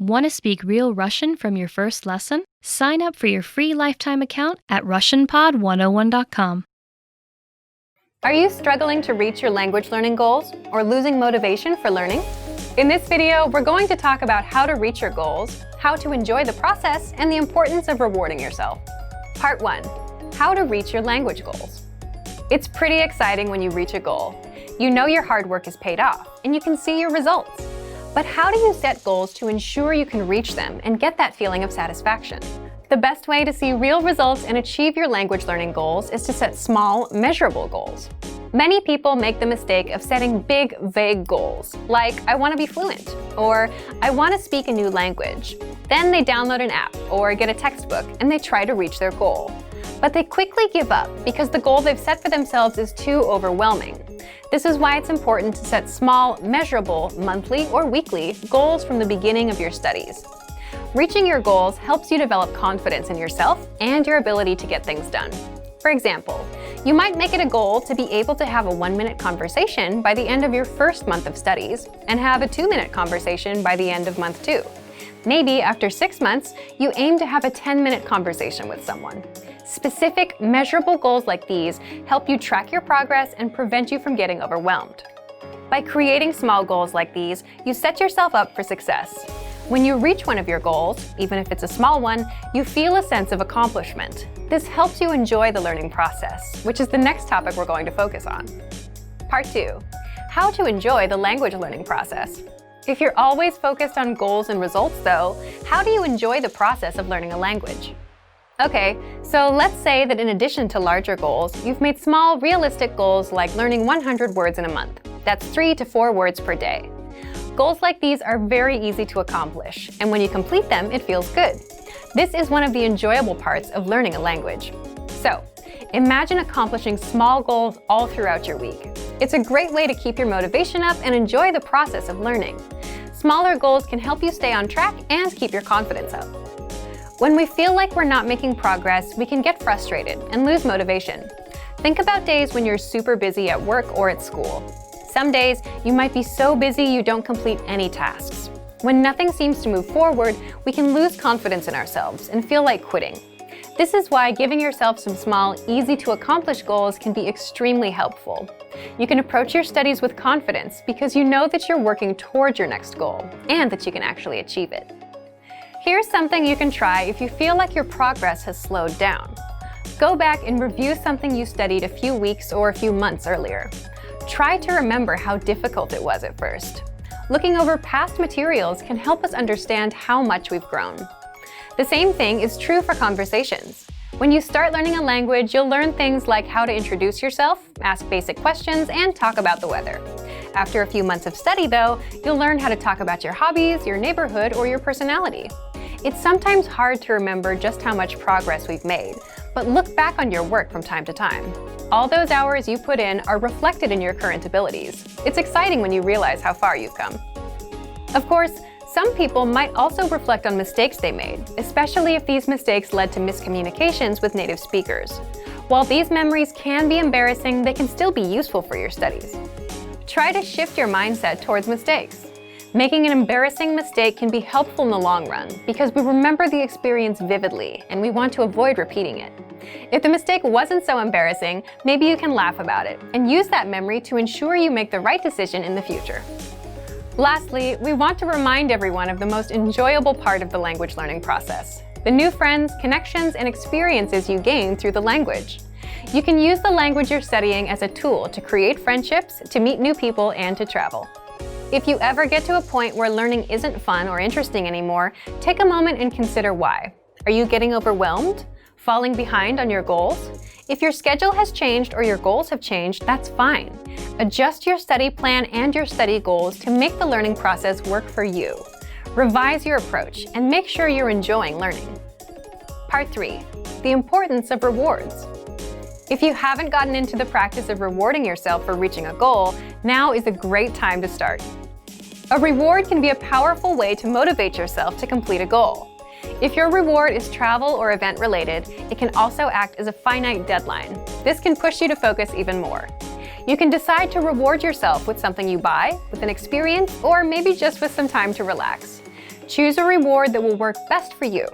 Want to speak real Russian from your first lesson? Sign up for your free lifetime account at RussianPod101.com. Are you struggling to reach your language learning goals or losing motivation for learning? In this video, we're going to talk about how to reach your goals, how to enjoy the process, and the importance of rewarding yourself. Part 1. How to reach your language goals. It's pretty exciting when you reach a goal. You know your hard work is paid off, and you can see your results. But how do you set goals to ensure you can reach them and get that feeling of satisfaction? The best way to see real results and achieve your language learning goals is to set small, measurable goals. Many people make the mistake of setting big, vague goals, like I want to be fluent, or I want to speak a new language. Then they download an app or get a textbook and they try to reach their goal. But they quickly give up because the goal they've set for themselves is too overwhelming. This is why it's important to set small, measurable, monthly or weekly goals from the beginning of your studies. Reaching your goals helps you develop confidence in yourself and your ability to get things done. For example, you might make it a goal to be able to have a 1-minute conversation by the end of your first month of studies and have a 2-minute conversation by the end of month 2. Maybe after 6 months, you aim to have a 10-minute conversation with someone. Specific, measurable goals like these help you track your progress and prevent you from getting overwhelmed. By creating small goals like these, you set yourself up for success. When you reach one of your goals, even if it's a small one, you feel a sense of accomplishment. This helps you enjoy the learning process, which is the next topic we're going to focus on. Part 2. How to enjoy the language learning process. If you're always focused on goals and results, though, how do you enjoy the process of learning a language? Okay, so let's say that in addition to larger goals, you've made small, realistic goals like learning 100 words in a month. That's 3 to 4 words per day. Goals like these are very easy to accomplish, and when you complete them, it feels good. This is one of the enjoyable parts of learning a language. So, imagine accomplishing small goals all throughout your week. It's a great way to keep your motivation up and enjoy the process of learning. Smaller goals can help you stay on track and keep your confidence up. When we feel like we're not making progress, we can get frustrated and lose motivation. Think about days when you're super busy at work or at school. Some days, you might be so busy you don't complete any tasks. When nothing seems to move forward, we can lose confidence in ourselves and feel like quitting. This is why giving yourself some small, easy-to-accomplish goals can be extremely helpful. You can approach your studies with confidence because you know that you're working towards your next goal and that you can actually achieve it. Here's something you can try if you feel like your progress has slowed down. Go back and review something you studied a few weeks or a few months earlier. Try to remember how difficult it was at first. Looking over past materials can help us understand how much we've grown. The same thing is true for conversations. When you start learning a language, you'll learn things like how to introduce yourself, ask basic questions, and talk about the weather. After a few months of study, though, you'll learn how to talk about your hobbies, your neighborhood, or your personality. It's sometimes hard to remember just how much progress we've made, but look back on your work from time to time. All those hours you put in are reflected in your current abilities. It's exciting when you realize how far you've come. Of course, some people might also reflect on mistakes they made, especially if these mistakes led to miscommunications with native speakers. While these memories can be embarrassing, they can still be useful for your studies. Try to shift your mindset towards mistakes. Making an embarrassing mistake can be helpful in the long run because we remember the experience vividly and we want to avoid repeating it. If the mistake wasn't so embarrassing, maybe you can laugh about it and use that memory to ensure you make the right decision in the future. Lastly, we want to remind everyone of the most enjoyable part of the language learning process: the new friends, connections, and experiences you gain through the language. You can use the language you're studying as a tool to create friendships, to meet new people, and to travel. If you ever get to a point where learning isn't fun or interesting anymore, take a moment and consider why. Are you getting overwhelmed? Falling behind on your goals? If your schedule has changed or your goals have changed, that's fine. Adjust your study plan and your study goals to make the learning process work for you. Revise your approach and make sure you're enjoying learning. Part 3. The importance of rewards. If you haven't gotten into the practice of rewarding yourself for reaching a goal, now is a great time to start. A reward can be a powerful way to motivate yourself to complete a goal. If your reward is travel or event related, it can also act as a finite deadline. This can push you to focus even more. You can decide to reward yourself with something you buy, with an experience, or maybe just with some time to relax. Choose a reward that will work best for you.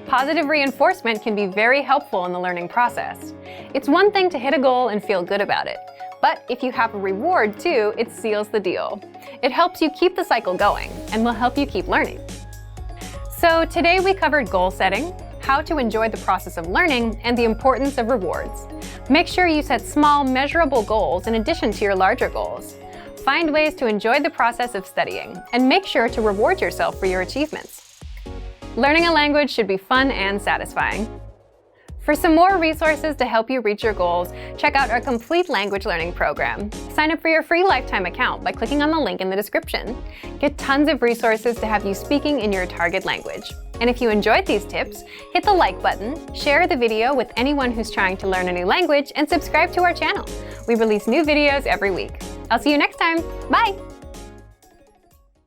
Positive reinforcement can be very helpful in the learning process. It's one thing to hit a goal and feel good about it, but if you have a reward too, it seals the deal. It helps you keep the cycle going and will help you keep learning. So today we covered goal setting, how to enjoy the process of learning, and the importance of rewards. Make sure you set small, measurable goals in addition to your larger goals. Find ways to enjoy the process of studying, and make sure to reward yourself for your achievements. Learning a language should be fun and satisfying. For some more resources to help you reach your goals, check out our complete language learning program. Sign up for your free lifetime account by clicking on the link in the description. Get tons of resources to have you speaking in your target language. And if you enjoyed these tips, hit the like button, share the video with anyone who's trying to learn a new language, and subscribe to our channel. We release new videos every week. I'll see you next time. Bye!